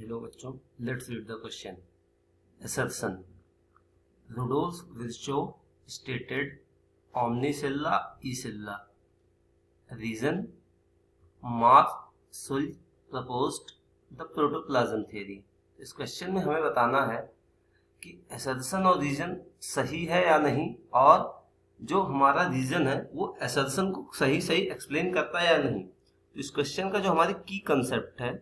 Hello बच्चों, let's read the question. Assertion. Rudolf Virchow stated omnicella ecella. Reason. Mark Schulz proposed the protoplasm theory. इस question में हमें बताना है कि assertion और reason सही है या नहीं, और जो हमारा रीजन है वो assertion को सही सही एक्सप्लेन करता है या नहीं. तो इस क्वेश्चन का जो हमारी की कंसेप्ट है,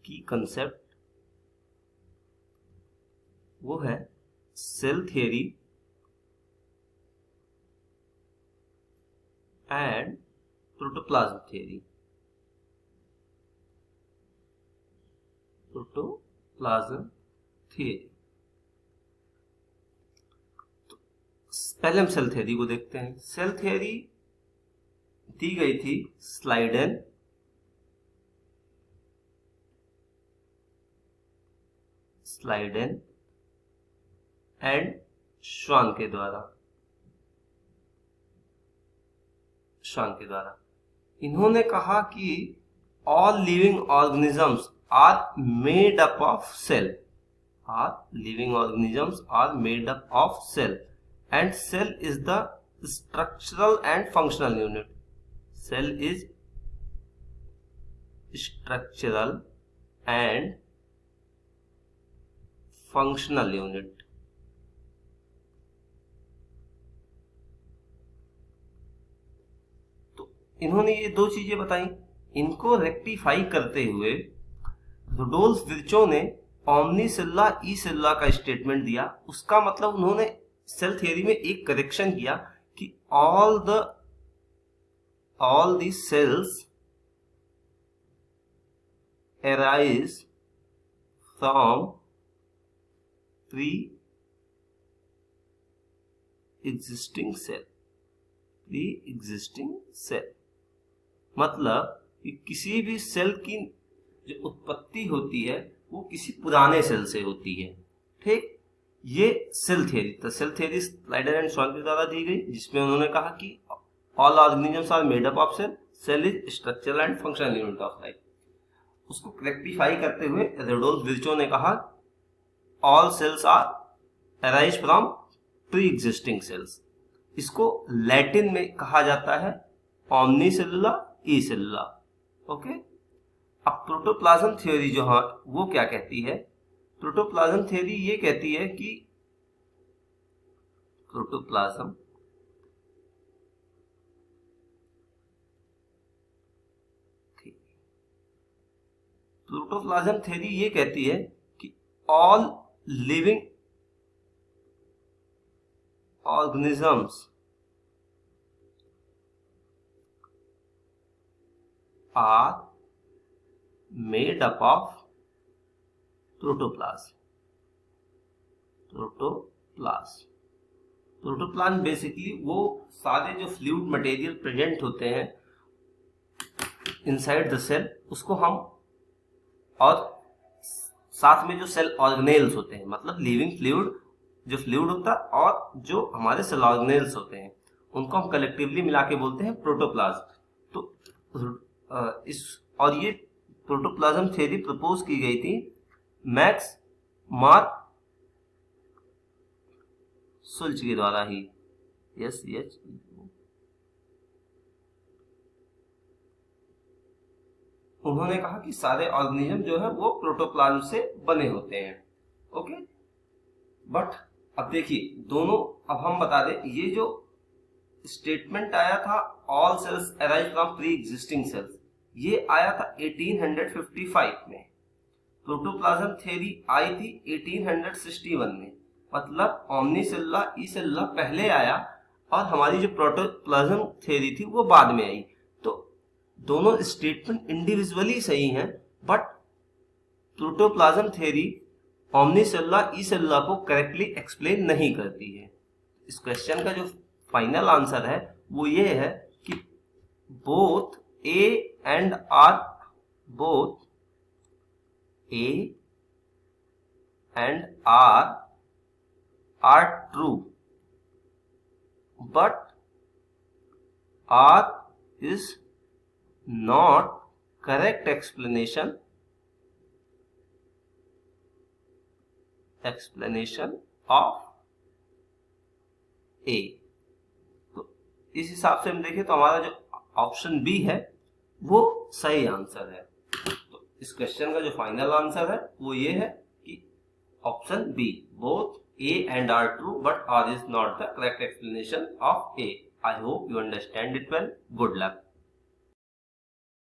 की कंसेप्ट वो है cell theory and protoplasm theory. Protoplasm theory. तो पहले हम सेल थियरी को देखते हैं. सेल थियरी दी गई थी स्लाइडेन एंड श्वान के द्वारा. इन्होंने कहा कि all living organisms are made up of cell. And cell is the structural and functional unit. Cell is structural and functional unit. इन्होंने ये दो चीजें बताई. इनको रेक्टिफाई करते हुए रुडोल्फ विर्चो ने ओमनीसेल्ला ईसेल्ला का स्टेटमेंट दिया. उसका मतलब उन्होंने सेल थियरी में एक करेक्शन किया कि all the cells arise from pre-existing cell. मतलब कि किसी भी सेल की जो उत्पत्ति होती है वो किसी पुराने सेल से होती है. ठीक, ये सेल थियरी. तो cell theory Schleiden and Schwann के द्वारा दी गई, जिसमें उन्होंने कहा कि all organisms are made up of cell is structural and functional unit of life. उसको रेक्टिफाई करते हुए रुडोल्फ विर्चो ने कहा all cells are arise from pre existing cells. इसको लैटिन में कहा जाता है ओमनीसेल्युला ईसेल्युला. ओके. अब प्रोटोप्लाज्म थ्योरी जो है वो क्या कहती है? प्रोटोप्लाज्म थ्योरी ये कहती है कि प्रोटोप्लाज्म थ्योरी ये कहती है कि all living organisms are made up of protoplasm. Protoplasm basically वो सारे जो फ्लूइड मटेरियल प्रेजेंट होते हैं इनसाइड द सेल, उसको हम, और साथ में जो सेल ऑर्गेनेल्स होते हैं, मतलब लिविंग फ्लूइड जो फ्लूइड होता है और जो हमारे सेल ऑर्गेनेल्स होते हैं, उनको हम कलेक्टिवली मिला के बोलते हैं प्रोटोप्लाज्म. तो और ये प्रोटोप्लाज्म थ्योरी प्रपोज की गई थी मैक्स मार्क शुल्ज के द्वारा ही. उन्होंने कहा कि सारे ऑर्गेनिज्म जो है वो प्रोटोप्लाज्म से बने होते हैं. ओके. बट अब देखिए दोनों, अब हम बता दें, ये जो स्टेटमेंट आया था all cells arise from pre existing cells, ये आया था 1855 में. प्रोटोप्लाज्म थ्योरी आई थी 1861 में. मतलब ओमनीसेल्युला ईसेल्युला पहले आया और हमारी जो प्रोटोप्लाज्म थ्योरी थी वो बाद में आई. तो दोनों स्टेटमेंट इंडिविजुअली सही हैं, बट प्रोटोप्लाज्म थ्योरी ओमनीसेल्युला ईसेल्युला को करेक्टली एक्सप्लेन नहीं करती है. इस क्वेश्चन का जो फाइनल आंसर है वो ये है कि both A and R are true, but R is not correct explanation explanation of A. तो इस हिसाब से हम देखें तो हमारा जो ऑप्शन बी है वो सही आंसर है। तो इस क्वेश्चन का जो फाइनल आंसर है वो ये है कि option B, both A and R true but R is not the correct explanation of A. I hope you understand it well. Good luck.